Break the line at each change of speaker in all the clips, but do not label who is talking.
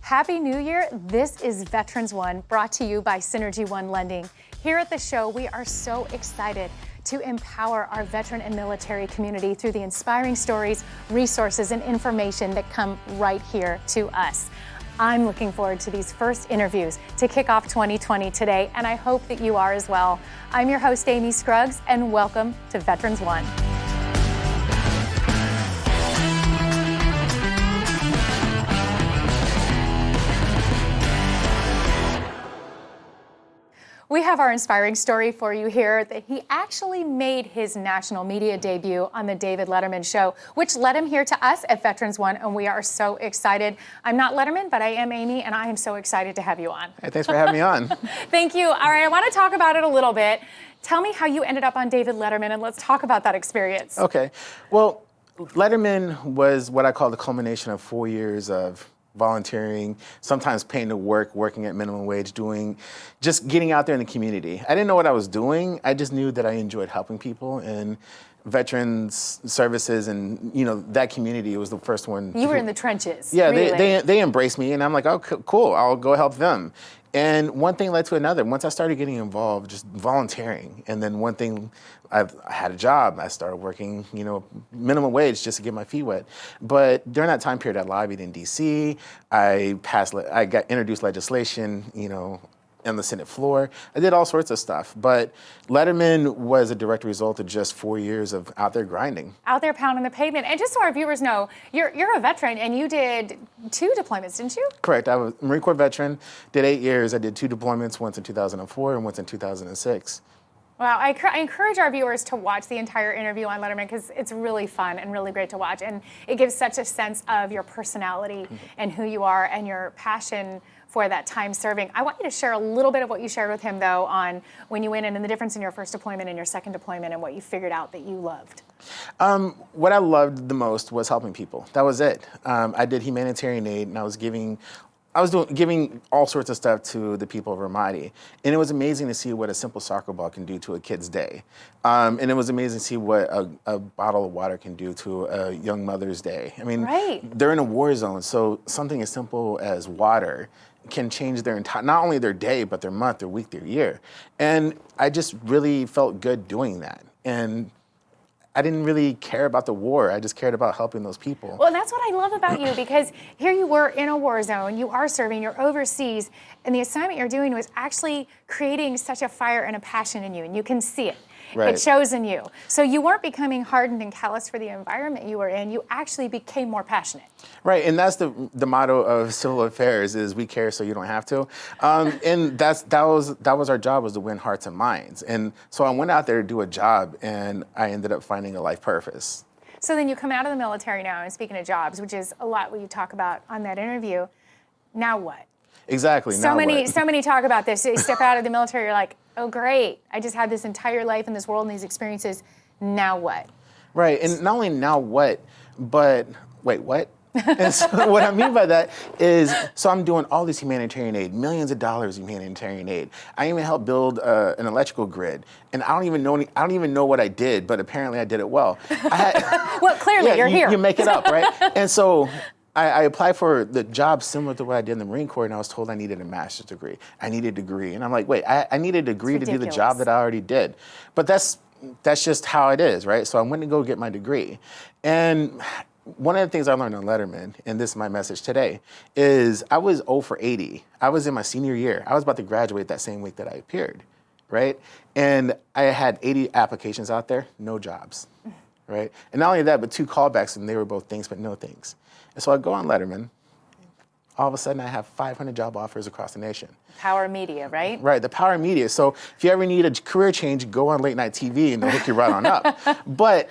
Happy New Year. This is Veterans One, brought to you by Synergy One Lending. Here at the show, we are so excited to empower our veteran and military community through the inspiring stories, resources, and information that come right here to us. I'm looking forward to these first interviews to kick off 2020 today, and I hope that you are as well. I'm your host, Amy Scruggs, and welcome to Veterans One. We have our inspiring story for you here that he actually made his national media debut on the David Letterman Show, which led him here to us at Veterans One, and we are so excited. I'm not Letterman, but I am Amy, and I am so excited to have you on.
Hey, thanks for having me on.
Thank you. All right, I want to talk about it a little bit. Tell me how you ended up on David Letterman, and let's talk about that experience.
Okay. Well, Letterman was what I call the culmination of 4 years of volunteering, sometimes paying to work, working at minimum wage, just getting out there in the community. I didn't know what I was doing. I just knew that I enjoyed helping people, and veterans services and, that community was the first one.
You were in the trenches.
Yeah,
really.
they embraced me, and I'm like, oh, cool, I'll go help them. And one thing led to another. Once I started getting involved, just volunteering, and then one thing, I had a job. I started working, minimum wage just to get my feet wet. But during that time period, I lobbied in D.C. I got introduced legislation, on the Senate floor. I did all sorts of stuff. But Letterman was a direct result of just 4 years of out there grinding.
Out there pounding the pavement. And just so our viewers know, you're a veteran, and you did 2 deployments, didn't you?
Correct. I was a Marine Corps veteran, did 8 years. I did 2 deployments, once in 2004 and once in 2006.
Wow, I encourage our viewers to watch the entire interview on Letterman because it's really fun and really great to watch. And it gives such a sense of your personality and who you are and your passion for that time serving. I want you to share a little bit of what you shared with him, though, on when you went in and the difference in your first deployment and your second deployment and what you figured out that you loved.
What I loved the most was helping people. That was it. I did humanitarian aid, and I was giving all sorts of stuff to the people of Ramadi. And it was amazing to see what a simple soccer ball can do to a kid's day. And it was amazing to see what a bottle of water can do to a young mother's day. I mean,
right.
They're in a war zone, so something as simple as water can change their entire, not only their day, but their month, their week, their year. And I just really felt good doing that. And I didn't really care about the war. I just cared about helping those people.
Well, and that's what I love about you, because here you were in a war zone, you are serving, you're overseas, and the assignment you're doing was actually creating such a fire and a passion in you, and you can see it.
Right.
It shows in you. So you weren't becoming hardened and callous for the environment you were in, you actually became more passionate.
Right, and that's the motto of civil affairs is we care so you don't have to. And that was our job, was to win hearts and minds. And so I went out there to do a job, and I ended up finding a life purpose.
So then you come out of the military now, and speaking of jobs, which is a lot what you talk about on that interview, now what?
Exactly.
So many talk about this. They step out of the military, you're like, oh great, I just had this entire life in this world and these experiences, now what?
Right, and not only now what, but wait, what? And so what I mean by that is, so I'm doing all this humanitarian aid, millions of dollars in humanitarian aid. I even helped build an electrical grid, and I don't even know what I did, but apparently I did it well.
Well, clearly you're here.
You make it up, right? And so I applied for the job similar to what I did in the Marine Corps, and I was told I needed a master's degree. I need a degree, and I'm like, wait, I need a degree to do the job that I already did, but that's just how it is, right? So I went to go get my degree, and one of the things I learned on Letterman, and this is my message today, is I was 0 for 80. I was in my senior year. I was about to graduate that same week that I appeared, right? And I had 80 applications out there, no jobs, right? And not only that, but 2 callbacks, and they were both things but no things. And so I go on Letterman. All of a sudden, I have 500 job offers across the nation.
Power media, right?
Right, the power media. So if you ever need a career change, go on late night TV, and they'll hook you right on up. But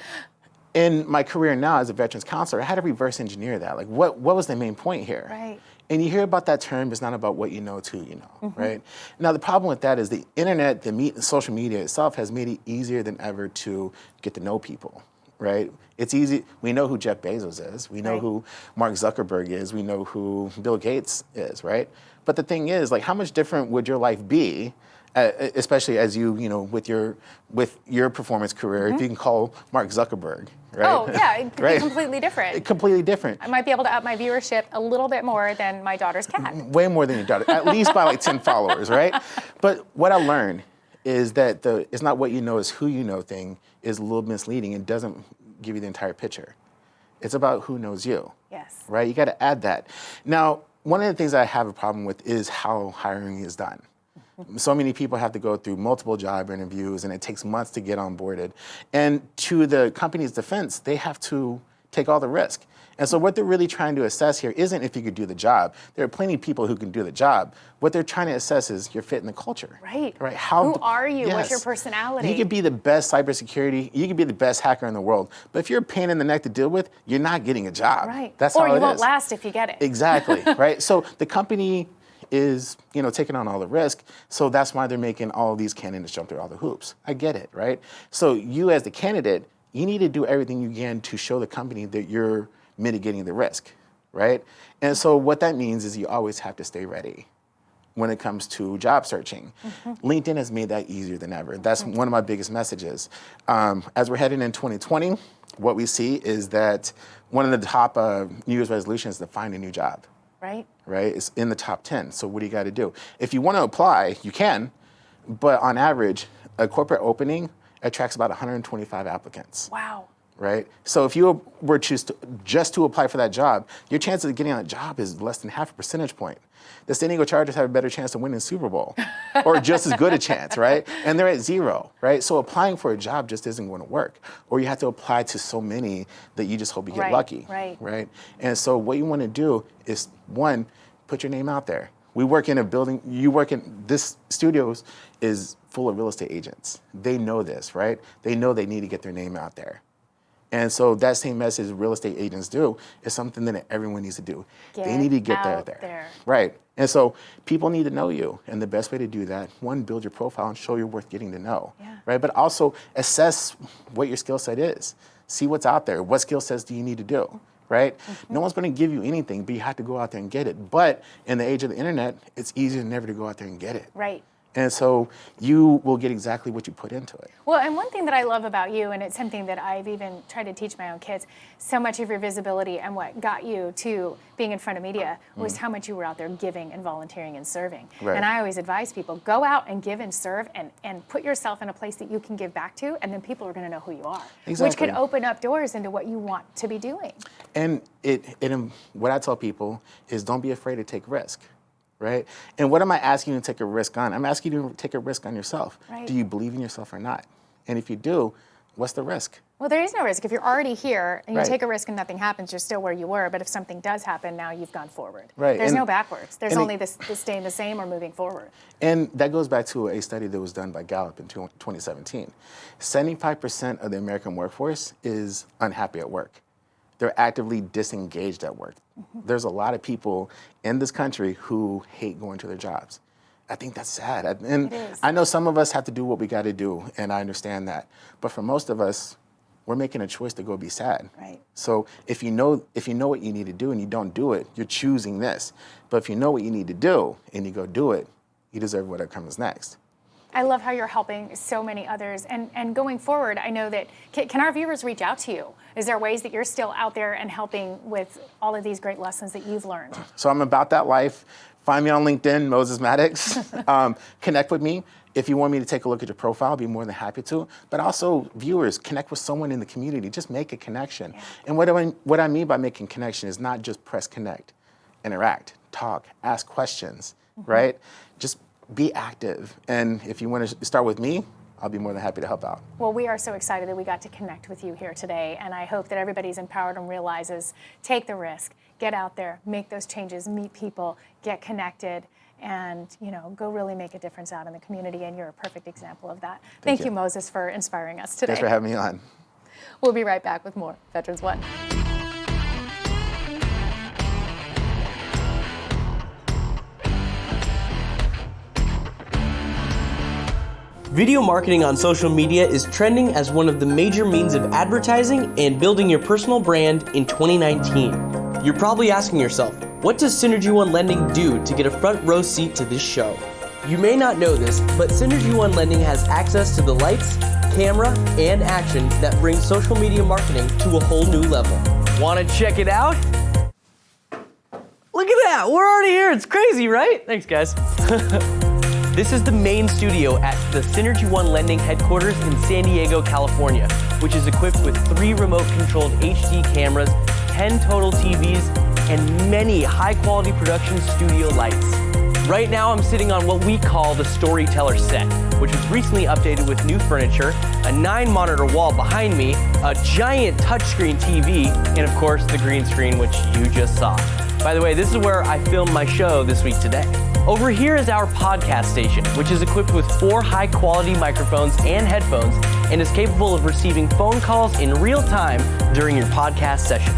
in my career now as a veterans counselor, I had to reverse engineer that. Like, what was the main point here?
Right.
And you hear about that term, it's not about what you know to you know, right? Now, the problem with that is the internet, social media itself has made it easier than ever to get to know people, right? It's easy. We know who Jeff Bezos is. We know who Mark Zuckerberg is. We know who Bill Gates is, right? But the thing is, like, how much different would your life be especially as with your performance career, if you can call Mark Zuckerberg, right?
Oh, yeah, it could be completely different.
Completely different.
I might be able to up my viewership a little bit more than my daughter's cat.
Way more than your daughter, at least by like 10 followers, right? But what I learned is that it's not what you know, it's who you know thing is a little misleading and doesn't give you the entire picture. It's about who knows you.
Yes.
Right? You got to add that. Now, one of the things I have a problem with is how hiring is done. So many people have to go through multiple job interviews, and it takes months to get onboarded. And to the company's defense, they have to take all the risk. And so what they're really trying to assess here isn't if you could do the job. There are plenty of people who can do the job. What they're trying to assess is your fit in the culture.
Right.
Right.
Who are you? Yes. What's your personality?
You could be the best cybersecurity. You could be the best hacker in the world. But if you're a pain in the neck to deal with, you're not getting a job.
Right.
That's how it is.
Or you won't last if you get it.
Exactly. Right. So the company is, taking on all the risk. So that's why they're making all these candidates jump through all the hoops. I get it, right? So you as the candidate, you need to do everything you can to show the company that you're mitigating the risk, right? And so what that means is you always have to stay ready when it comes to job searching. LinkedIn has made that easier than ever. That's one of my biggest messages. As we're heading in 2020, what we see is that one of the top New Year's resolutions is to find a new job.
Right.
Right? It's in the top 10. So what do you got to do? If you want to apply, you can, but on average, a corporate opening attracts about 125 applicants.
Wow.
Right? So if you were just to apply for that job, your chances of getting on that job is less than half a percentage point. The San Diego Chargers have a better chance to win in Super Bowl, or just as good a chance, right? And they're at 0, right? So applying for a job just isn't going to work. Or you have to apply to so many that you just hope you get lucky, right? And so what you want to do is, one, put your name out there. We work in a building, this studios is full of real estate agents. They know this, right? They know they need to get their name out there. And so that same message real estate agents do is something that everyone needs to do. They need to get out there. Right. And so people need to know you. And the best way to do that, one, build your profile and show you're worth getting to know. Right. But also assess what your skill set is. See what's out there. What skill sets do you need to do? Right? No one's going to give you anything, but you have to go out there and get it. But in the age of the internet, it's easier than ever to go out there and get it.
Right.
And so you will get exactly what you put into it.
Well, and one thing that I love about you, and it's something that I've even tried to teach my own kids, so much of your visibility and what got you to being in front of media was how much you were out there giving and volunteering and serving.
Right.
And I always advise people, go out and give and serve and put yourself in a place that you can give back to, and then people are going to know who you are.
Exactly.
Which could open up doors into what you want to be doing.
And what I tell people is don't be afraid to take risk. Right? And what am I asking you to take a risk on? I'm asking you to take a risk on yourself.
Right.
Do you believe in yourself or not? And if you do, what's the risk?
Well, there is no risk. If you're already here and you
Right.
take a risk and nothing happens, you're still where you were. But if something does happen, now you've gone forward.
Right.
There's
And-
no backwards. There's
and
only this staying the same or moving forward.
And that goes back to a study that was done by Gallup in 2017. 75% of the American workforce is unhappy at work. They're actively disengaged at work. There's a lot of people in this country who hate going to their jobs. I think that's sad. And
It is.
I know some of us have to do what we got to do, and I understand that. But for most of us, we're making a choice to go be sad.
Right.
So if you know what you need to do and you don't do it, you're choosing this. But if you know what you need to do and you go do it, you deserve whatever comes next.
I love how you're helping so many others. And going forward, I know that, can our viewers reach out to you? Is there ways that you're still out there and helping with all of these great lessons that you've learned?
So I'm about that life. Find me on LinkedIn, Moses Maddox. Connect with me. If you want me to take a look at your profile, I'll be more than happy to. But also, viewers, connect with someone in the community. Just make a connection. Yeah. And what I mean by making connection is not just press connect. Interact, talk, ask questions, right? Just be active. And if you want to start with me, I'll be more than happy to help out.
Well, we are so excited that we got to connect with you here today. And I hope that everybody's empowered and realizes, take the risk, get out there, make those changes, meet people, get connected, and go really make a difference out in the community. And you're a perfect example of that. Thank you, Moses, for inspiring us today.
Thanks for having me on.
We'll be right back with more Veterans One.
Video marketing on social media is trending as one of the major means of advertising and building your personal brand in 2019. You're probably asking yourself, what does Synergy One Lending do to get a front row seat to this show? You may not know this, but Synergy One Lending has access to the lights, camera, and action that brings social media marketing to a whole new level. Want to check it out? Look at that, we're already here. It's crazy, right? Thanks, guys. This is the main studio at the Synergy One Lending headquarters in San Diego, California, which is equipped with 3 remote-controlled HD cameras, 10 total TVs, and many high-quality production studio lights. Right now, I'm sitting on what we call the Storyteller set, which was recently updated with new furniture, a 9-monitor wall behind me, a giant touchscreen TV, and of course, the green screen, which you just saw. By the way, this is where I filmed my show this week today. Over here is our podcast station, which is equipped with 4 high-quality microphones and headphones, and is capable of receiving phone calls in real time during your podcast session.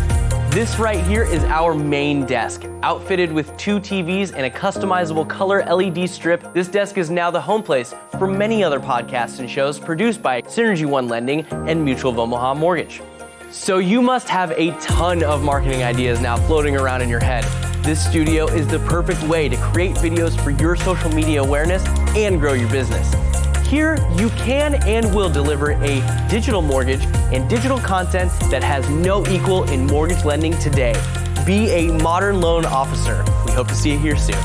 This right here is our main desk. Outfitted with 2 TVs and a customizable color LED strip, this desk is now the home place for many other podcasts and shows produced by Synergy One Lending and Mutual of Omaha Mortgage. So you must have a ton of marketing ideas now floating around in your head. This studio is the perfect way to create videos for your social media awareness and grow your business. Here, you can and will deliver a digital mortgage and digital content that has no equal in mortgage lending today. Be a modern loan officer. We hope to see you here soon.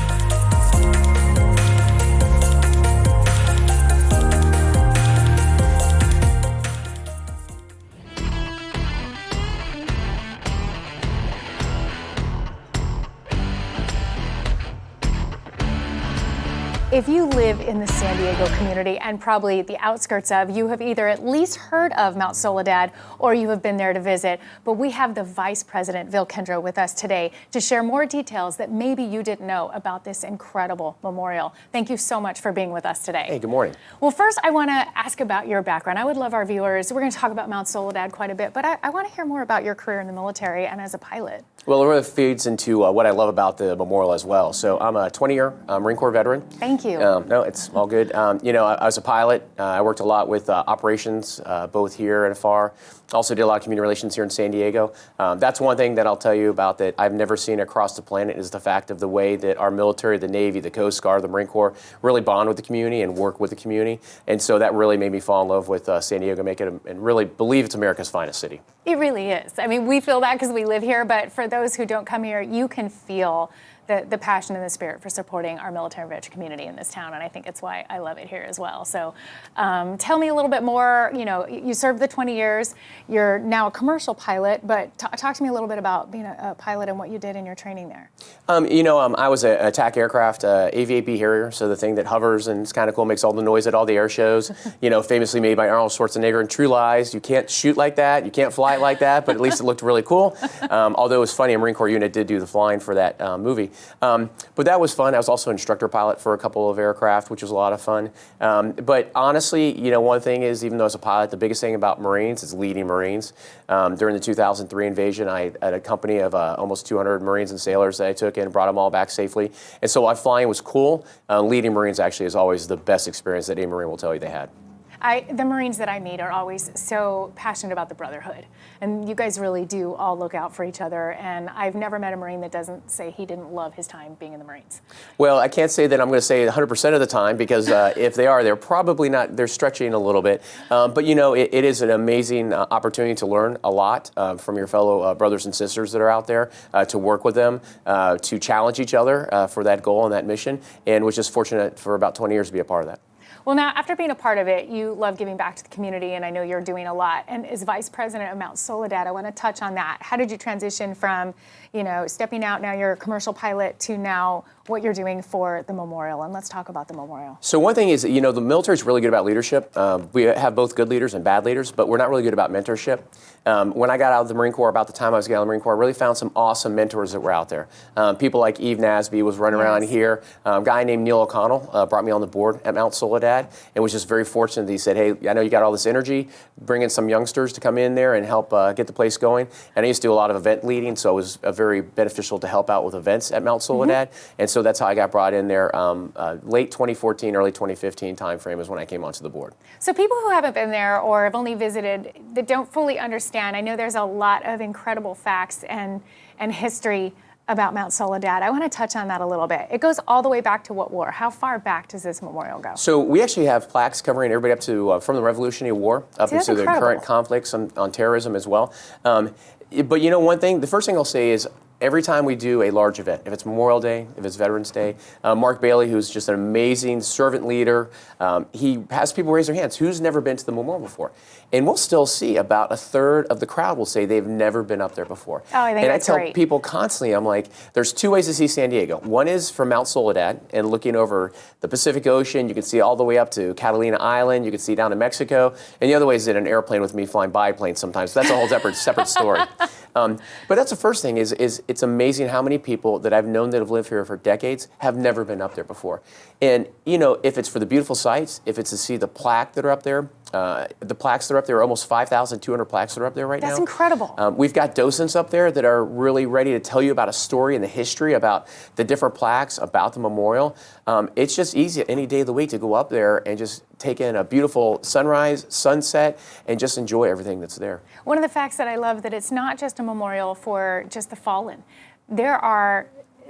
If you live in the San Diego community and probably the outskirts of, you have either at least heard of Mount Soledad or you have been there to visit. But we have the Vice President, Kendro, with us today to share more details that maybe you didn't know about this incredible memorial. Thank you so much for being with us today.
Hey, good morning.
Well, first I want to ask about your background. I would love our viewers, we're going to talk about Mount Soledad quite a bit, but I want to hear more about your career in the military and as a pilot.
Well, it really feeds into what I love about the memorial as well. So I'm a 20-year Marine Corps veteran.
Thank you.
No, it's all good. You know, I was a pilot. I worked a lot with operations, both here and afar. Also did a lot of community relations here in San Diego. That's one thing that I'll tell you about that I've never seen across the planet is the fact of the way that our military, the Navy, the Coast Guard, the Marine Corps really bond with the community and work with the community. And so that really made me fall in love with San Diego, and really believe it's America's finest city.
It really is. I mean, we feel that because we live here, but for those who don't come here, you can feel the passion and the spirit for supporting our military veteran community in this town, and I think it's why I love it here as well. So tell me a little bit more. You know, you served the 20 years. You're now a commercial pilot, but talk to me a little bit about being a pilot and what you did in your training there.
You know, I was an attack aircraft, AVAP Harrier, so the thing that hovers and it's kind of cool, makes all the noise at all the air shows. You know, famously made by Arnold Schwarzenegger in True Lies. You can't shoot like that, you can't fly it like that, but at least it looked really cool. Although it was funny, a Marine Corps unit did do the flying for that movie. But that was fun. I was also an instructor pilot for a couple of aircraft, which was a lot of fun. But honestly, you know, one thing is, even though I was a pilot, the biggest thing about Marines is leading Marines. During the 2003 invasion, I had a company of almost 200 Marines and sailors that I took in and brought them all back safely. And so while flying was cool, leading Marines actually is always the best experience that a Marine will tell you they had.
The Marines that I meet are always so passionate about the brotherhood, and you guys really do all look out for each other, and I've never met a Marine that doesn't say he didn't love his time being in the Marines.
Well, I can't say that I'm going to say 100% of the time, because if they are, they're probably not, they're stretching a little bit. But you know, it is an amazing opportunity to learn a lot from your fellow brothers and sisters that are out there, to work with them, to challenge each other for that goal and that mission, and was just fortunate for about 20 years to be a part of that.
Well, now, after being a part of it, you love giving back to the community, and I know you're doing a lot. And as Vice President of Mount Soledad, I want to touch on that. How did you transition from, you know, stepping out, now you're a commercial pilot, to now what you're doing for the memorial? And let's talk about the memorial. So
one thing is, you know, the military is really good about leadership. We have both good leaders and bad leaders, but we're not really good about mentorship. When I got out of the Marine Corps, about the time I was getting out of the Marine Corps, I really found some awesome mentors that were out there. People like Eve Nasby was running around here. A guy named Neil O'Connell brought me on the board at Mount Soledad, and was just very fortunate that he said, hey, I know you got all this energy, bring in some youngsters to come in there and help get the place going. And I used to do a lot of event leading, so it was very beneficial to help out with events at Mount Soledad. And so that's how I got brought in there. Late 2014, early 2015 timeframe is when I came onto the board.
So people who haven't been there or have only visited that don't fully understand, I know there's a lot of incredible facts and history about Mount Soledad. I want to touch on that a little bit. It goes all the way back to what war? How far back does this memorial go?
So we actually have plaques covering everybody up to from the Revolutionary War up into the current conflicts on terrorism as well. But you know, one thing, the first thing I'll say is every time we do a large event, if it's Memorial Day, if it's Veterans Day, Mark Bailey, who's just an amazing servant leader, he has people raise their hands. Who's never been to the memorial before? And we'll still see about a third of the crowd will say they've never been up there before.
Oh, I think
and
that's
I tell
great.
people constantly, I'm like, there's two ways to see San Diego. One is from Mount Soledad and looking over the Pacific Ocean. You can see all the way up to Catalina Island. You can see down to Mexico. And the other way is in an airplane with me flying biplanes sometimes. That's a whole separate story. But that's the first thing is it's amazing how many people that I've known that have lived here for decades have never been up there before. And, you know, if it's for the beautiful sights, if it's to see the plaque that are up there, the plaques that are up there, almost 5,200 plaques that are up there right now.
That's incredible.
We've got docents up there that are really ready to tell you about a story and the history about the different plaques, about the memorial. It's just easy any day of the week to go up there and just take in a beautiful sunrise, sunset, and just enjoy everything that's there.
One of the facts that I love that it's not just a memorial for just the fallen. There are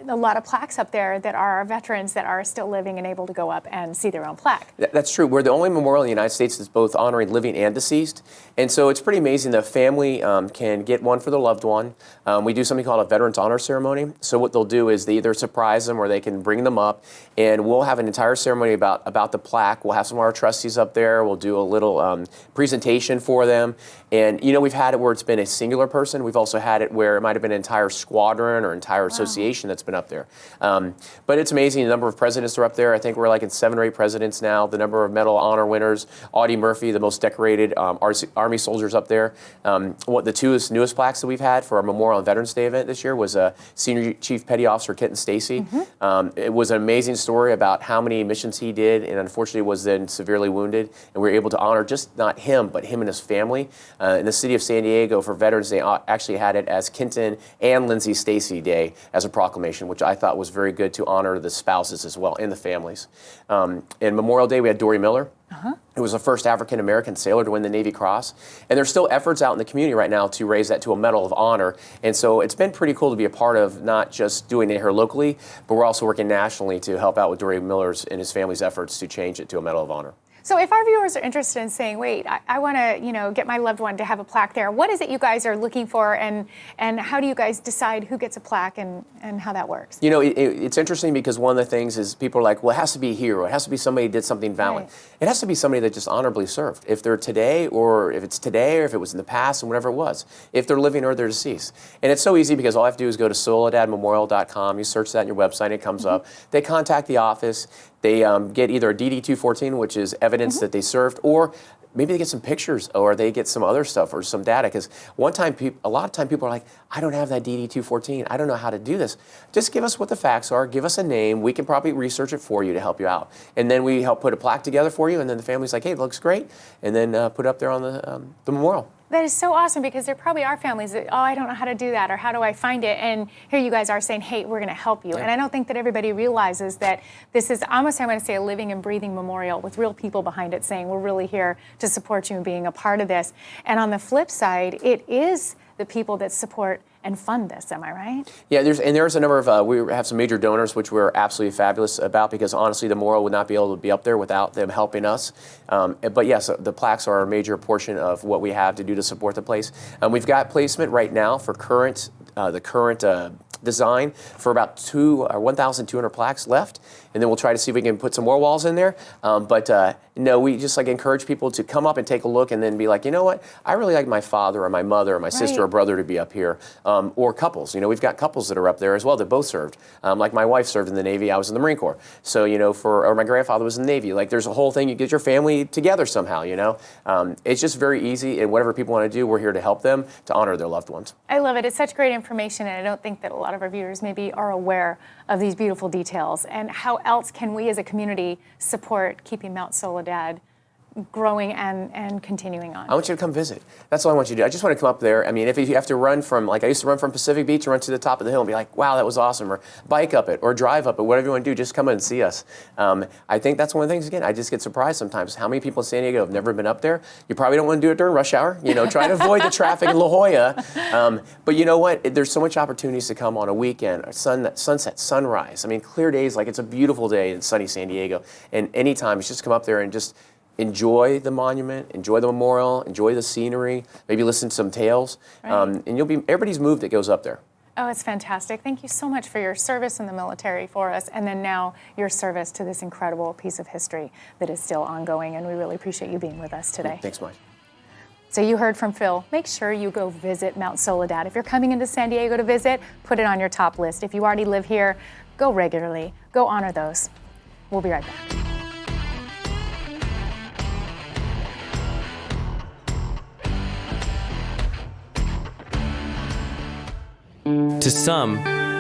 a lot of plaques up there that are veterans that are still living and able to go up and see their own plaque.
That's true. We're the only memorial in the United States that's both honoring living and deceased. And so it's pretty amazing. The family can get one for their loved one. We do something called a Veterans Honor Ceremony. So what they'll do is they either surprise them or they can bring them up. And we'll have an entire ceremony about the plaque. We'll have some of our trustees up there. We'll do a little presentation for them. And, you know, we've had it where it's been a singular person. We've also had it where it might have been an entire squadron or entire association that's been up there. But it's amazing. The number of presidents are up there. I think we're like in 7 or 8 presidents now. The number of Medal of Honor winners. Audie Murphy, the most decorated Army soldiers up there. What the two newest plaques that we've had for our Memorial and Veterans Day event this year was Senior Chief Petty Officer Kenton Stacy. It was an amazing story about how many missions he did, and unfortunately was then severely wounded. And we were able to honor just not him, but him and his family. In the city of San Diego for Veterans Day, actually had it as Kenton and Lindsay Stacy Day as a proclamation, which I thought was very good to honor the spouses as well and the families. In Memorial Day, we had Dory Miller. Who was the first African-American sailor to win the Navy Cross. And there's still efforts out in the community right now to raise that to a Medal of Honor. And so it's been pretty cool to be a part of not just doing it here locally, but we're also working nationally to help out with Dory Miller's and his family's efforts to change it to a Medal of Honor.
So if our viewers are interested in saying, wait, I want to, get my loved one to have a plaque there, what is it you guys are looking for, and how do you guys decide who gets a plaque and how that works? You know,
it's interesting because one of the things is people are like, well, it has to be a hero. It has to be somebody who did something valiant. Right. It has to be somebody that just honorably served. If they're today, or if it's today, or if it was in the past, and whatever it was. If they're living or they're deceased. And it's so easy because all I have to do is go to soledadmemorial.com. You search that in your website, and it comes up. They contact the office. They get either a DD-214, which is evidence that they served, or maybe they get some pictures, or they get some other stuff or some data. Because a lot of time people are like, I don't have that DD-214. I don't know how to do this. Just give us what the facts are. Give us a name. We can probably research it for you to help you out. And then we help put a plaque together for you. And then the family's like, hey, it looks great. And then put it up there on the memorial.
That is so awesome, because there probably are families that, I don't know how to do that, or how do I find it? And here you guys are saying, hey, we're going to help you. Yeah. And I don't think that everybody realizes that this is almost, I want to say, a living and breathing memorial with real people behind it saying, we're really here to support you and being a part of this. And on the flip side, it is the people that support and fund this, am I right? Yeah,
there's a number of, we have some major donors, which we're absolutely fabulous about, because honestly, the memorial would not be able to be up there without them helping us. But yes, the plaques are a major portion of what we have to do to support the place. We've got placement right now for the current design for about 1,200 plaques left, and then we'll try to see if we can put some more walls in there. No, we just encourage people to come up and take a look, and then be like, you know what, I really like my father or my mother or my sister or brother to be up here, or couples. We've got couples that are up there as well that both served. Like my wife served in the Navy, I was in the Marine Corps. So or my grandfather was in the Navy. There's a whole thing. You get your family together somehow. It's just very easy, and whatever people want to do, we're here to help them to honor their loved ones.
I love it. It's such great information, and I don't think that a lot of our viewers maybe are aware of these beautiful details. And how else can we as a community support keeping Mount Soledad growing and continuing on.
I want you to come visit. That's all I want you to do. I just want to come up there. I mean, if you have to run from, like I used to run from Pacific Beach and run to the top of the hill and be like, wow, that was awesome, or bike up it, or drive up it, whatever you want to do, just come in and see us. I think that's one of the things, again, I just get surprised sometimes how many people in San Diego have never been up there. You probably don't want to do it during rush hour, try to avoid the traffic in La Jolla. But you know what? There's so much opportunities to come on a weekend, sunset, sunrise. I mean, clear days, like it's a beautiful day in sunny San Diego. And anytime, it's just come up there and just enjoy the monument, enjoy the memorial, enjoy the scenery, maybe listen to some tales,
Right.
and everybody's moved that goes up there.
Oh, it's fantastic. Thank you so much for your service in the military for us, and then now your service to this incredible piece of history that is still ongoing, and we really appreciate you being with us today.
Thanks much.
So you heard from Phil. Make sure you go visit Mount Soledad. If you're coming into San Diego to visit, put it on your top list. If you already live here, go regularly. Go honor those. We'll be right back.
To some,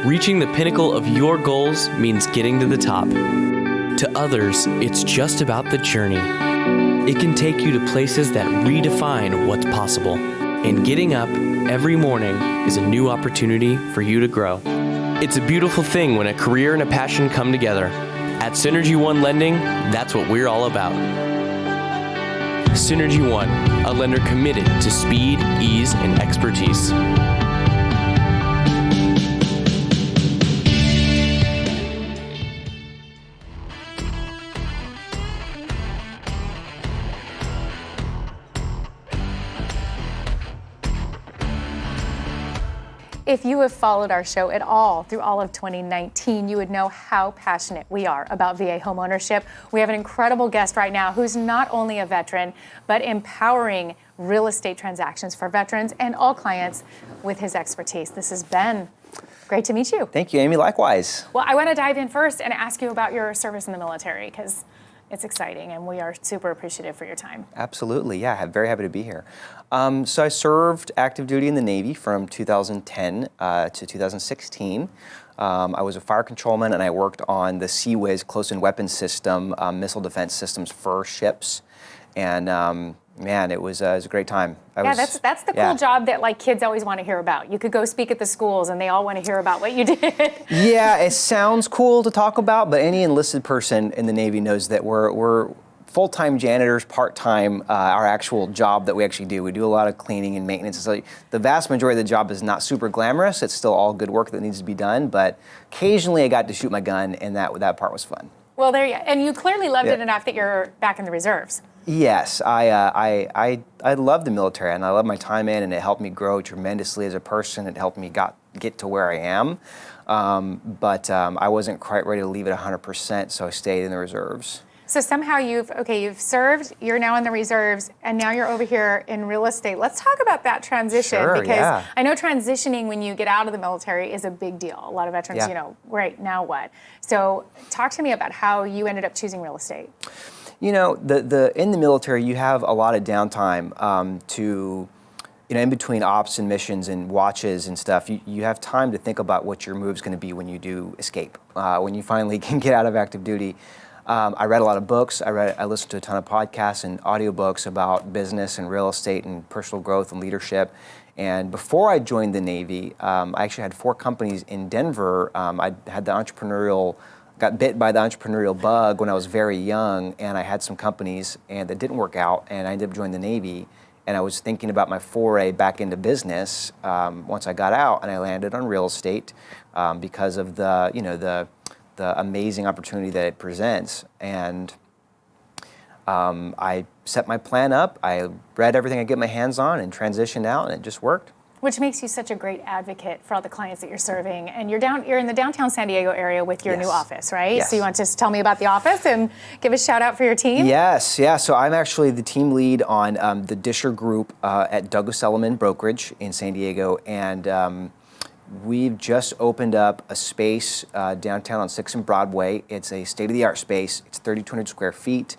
reaching the pinnacle of your goals means getting to the top. To others, it's just about the journey. It can take you to places that redefine what's possible. And getting up every morning is a new opportunity for you to grow. It's a beautiful thing when a career and a passion come together. At Synergy One Lending, that's what we're all about. Synergy One, a lender committed to speed, ease, and expertise.
If you have followed our show at all through all of 2019, you would know how passionate we are about VA homeownership. We have an incredible guest right now who's not only a veteran, but empowering real estate transactions for veterans and all clients with his expertise. This is Ben. Great to meet you.
Thank you, Amy. Likewise.
Well, I want to dive in first and ask you about your service in the military, because it's exciting and we are super appreciative for your time.
Absolutely, yeah. I'm very happy to be here. So I served active duty in the Navy from 2010 to 2016. I was a fire controlman and I worked on the CWIS close-in weapons system, missile defense systems for ships. And man, it was a great time.
That's the cool job that like kids always want to hear about. You could go speak at the schools and they all want to hear about what you did.
Yeah, it sounds cool to talk about, but any enlisted person in the Navy knows that we're full-time janitors, part-time, our actual job that we actually do. We do a lot of cleaning and maintenance. So the vast majority of the job is not super glamorous. It's still all good work that needs to be done, but occasionally I got to shoot my gun and that part was fun.
Well, and you clearly loved it enough that you're back in the reserves.
Yes, I love the military and I love my time in, and it helped me grow tremendously as a person. It helped me get to where I am, but I wasn't quite ready to leave it 100%, so I stayed in the reserves.
So somehow you've served, you're now in the reserves, and now you're over here in real estate. Let's talk about that transition, because I know transitioning when you get out of the military is a big deal. A lot of veterans, great, now what? So talk to me about how you ended up choosing real estate.
You know, in the military, you have a lot of downtime to, in between ops and missions and watches and stuff. You have time to think about what your move's going to be when you do escape, when you finally can get out of active duty. I read a lot of books. I listened to a ton of podcasts and audiobooks about business and real estate and personal growth and leadership. And before I joined the Navy, I actually had 4 companies in Denver. I had got bit by the entrepreneurial bug when I was very young, and I had some companies and that didn't work out, and I ended up joining the Navy. And I was thinking about my foray back into business once I got out, and I landed on real estate because of the amazing opportunity that it presents. And I set my plan up, I read everything I get my hands on and transitioned out, and it just worked.
Which makes you such a great advocate for all the clients that you're serving. And you're in the downtown San Diego area with your new office, right?
Yes.
So you want to just tell me about the office and give a shout out for your team?
Yes, yeah. So I'm actually the team lead on the Discher group at Douglas Elliman Brokerage in San Diego. And we've just opened up a space downtown on 6th and Broadway. It's a state-of-the-art space. It's 3,200 square feet.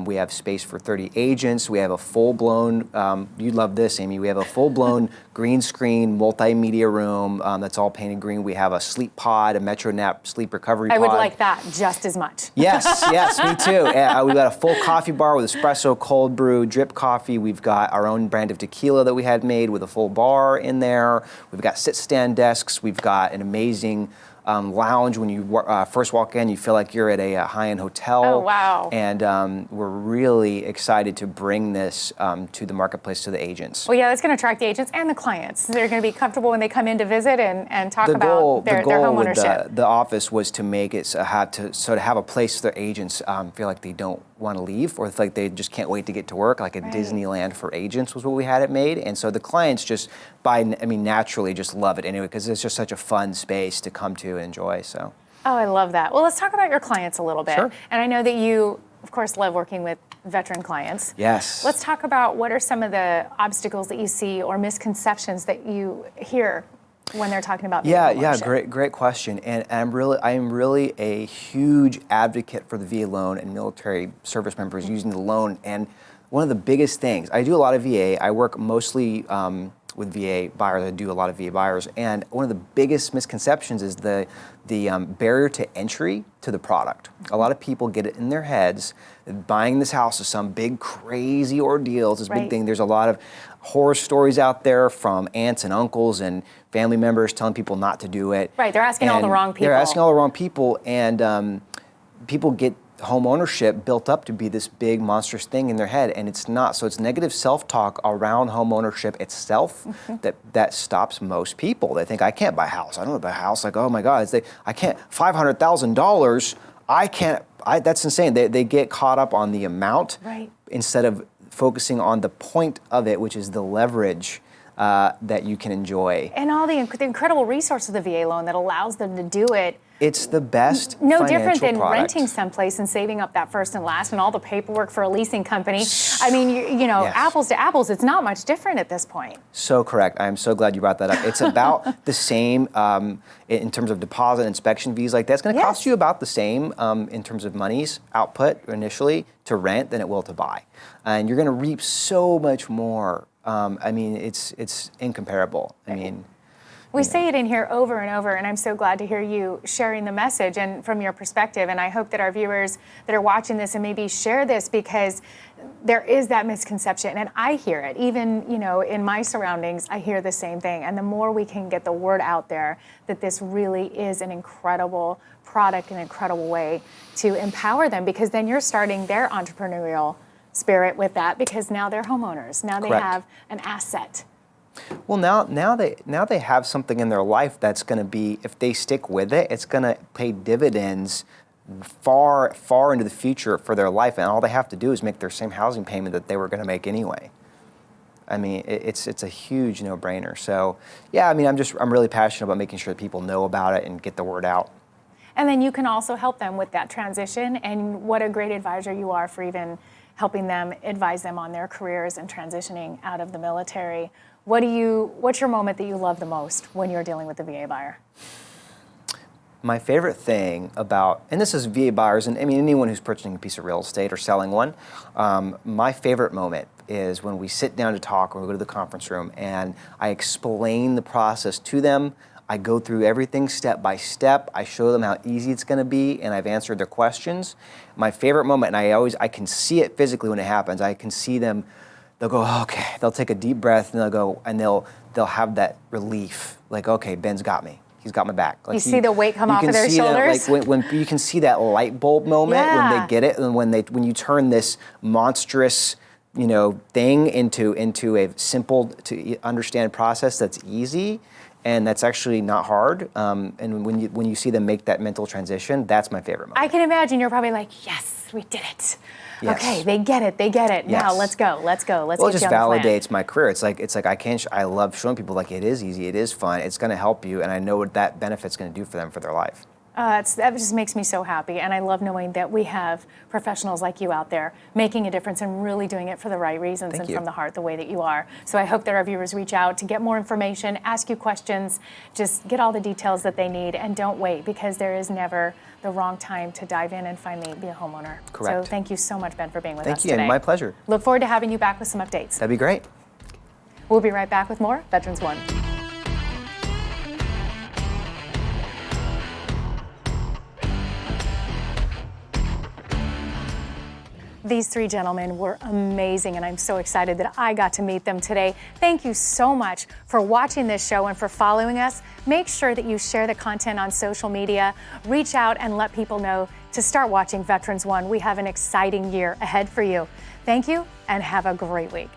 We have space for 30 agents. We have a full-blown, you'd love this, Amy, we have a full-blown green screen multimedia room that's all painted green. We have a sleep pod, a Metro Nap sleep recovery pod.
I would like that just as much.
Yes, me too. We've got a full coffee bar with espresso, cold brew, drip coffee. We've got our own brand of tequila that we had made with a full bar in there. We've got sit-stand desks. We've got an amazing lounge. When you first walk in, you feel like you're at a high-end hotel.
Oh, wow.
And we're really excited to bring this to the marketplace, to the agents.
Well, yeah, that's going to attract the agents and the clients. They're going to be comfortable when they come in to visit and talk about their home ownership.
With the office was to make it to have a place for their agents feel like they don't want to leave, or like they just can't wait to get to work, like a Disneyland for agents was what we had it made. And so the clients just naturally just love it anyway, because it's just such a fun space to come to and enjoy. So.
Oh, I love that. Well, let's talk about your clients a little bit.
Sure.
And I know that you, of course, love working with veteran clients.
Yes.
Let's talk about what are some of the obstacles that you see or misconceptions that you hear when they're talking about VA ownership.
Great question. And I am really a huge advocate for the VA loan and military service members using the loan. And one of the biggest things, I do a lot of VA. I work mostly with VA buyers. I do a lot of VA buyers. And one of the biggest misconceptions is the barrier to entry to the product. A lot of people get it in their heads that buying this house is some big crazy ordeal. It's this big thing. There's a lot of horror stories out there from aunts and uncles and family members telling people not to do it.
Right, they're asking all the wrong people.
They're asking all the wrong people, and people get home ownership built up to be this big monstrous thing in their head, and it's not. So it's negative self-talk around home ownership itself that stops most people. They think, I can't buy a house. I don't want to buy a house. Like, oh my God, I can't, $500,000, I can't, that's insane. They get caught up on the amount instead of focusing on the point of it, which is the leverage that you can enjoy.
And all the incredible resources of the VA loan that allows them to do it.
It's the best
No different than
product.
renting someplace and saving up that first and last and all the paperwork for a leasing company. I mean, you know, apples to apples, it's not much different at this point.
So correct. I'm so glad you brought that up. It's about the same in terms of deposit, inspection fees like that. It's going to cost you about the same in terms of money's output initially to rent than it will to buy. And you're going to reap so much more. I mean, it's incomparable. I mean,
we say it in here over and over, and I'm so glad to hear you sharing the message and from your perspective. And I hope that our viewers that are watching this and maybe share this, because there is that misconception, and I hear it. Even, you know, in my surroundings, I hear the same thing. And the more we can get the word out there that this really is an incredible product, an incredible way to empower them, because then you're starting their entrepreneurial spirit with that, because now they're homeowners. Now they have an asset.
Well, now they have something in their life that's going to be, if they stick with it, it's going to pay dividends far into the future for their life, and all they have to do is make their same housing payment that they were going to make anyway. I mean, it's a huge no-brainer. So, yeah, I mean, I'm really passionate about making sure that people know about it and get the word out.
And then you can also help them with that transition, and what a great advisor you are for even helping them, advise them on their careers and transitioning out of the military. What's your moment that you love the most when you're dealing with the VA buyer?
My favorite thing about, and this is VA buyers, and I mean anyone who's purchasing a piece of real estate or selling one, my favorite moment is when we sit down to talk, or we go to the conference room, and I explain the process to them. I go through everything step by step. I show them how easy it's going to be, and I've answered their questions. My favorite moment, and I can see it physically when it happens. I can see them. They'll go, okay. They'll take a deep breath, and they'll have that relief. Like, okay, Ben's got me. He's got my back. Like
you see the weight come off of their shoulders.
Like when you can see that light bulb moment when they get it, and when you turn this monstrous, thing into a simple to understand process that's easy. And that's actually not hard. And when you see them make that mental transition, that's my favorite moment.
I can imagine you're probably like, yes, we did it.
Yes.
Okay, they get it. Yes. Now let's go. Let's
well,
get
it just
you on the plan.
validates my career. It's like I love showing people like it is easy, it is fun, it's going to help you, and I know what that benefit's going to do for them for their life.
That just makes me so happy, and I love knowing that we have professionals like you out there making a difference and really doing it for the right reasons
Thank
and
you.
from the heart, the way that you are. So I hope that our viewers reach out to get more information, ask you questions, just get all the details that they need, and don't wait, because there is never the wrong time to dive in and finally be a homeowner.
Correct.
So thank you so much, Ben, for being with us
Thank you,
today.
and my pleasure.
Look forward to having you back with some updates.
That'd be great.
We'll be right back with more Veterans One. These three gentlemen were amazing, and I'm so excited that I got to meet them today. Thank you so much for watching this show and for following us. Make sure that you share the content on social media. Reach out and let people know to start watching Veterans One. We have an exciting year ahead for you. Thank you, and have a great week.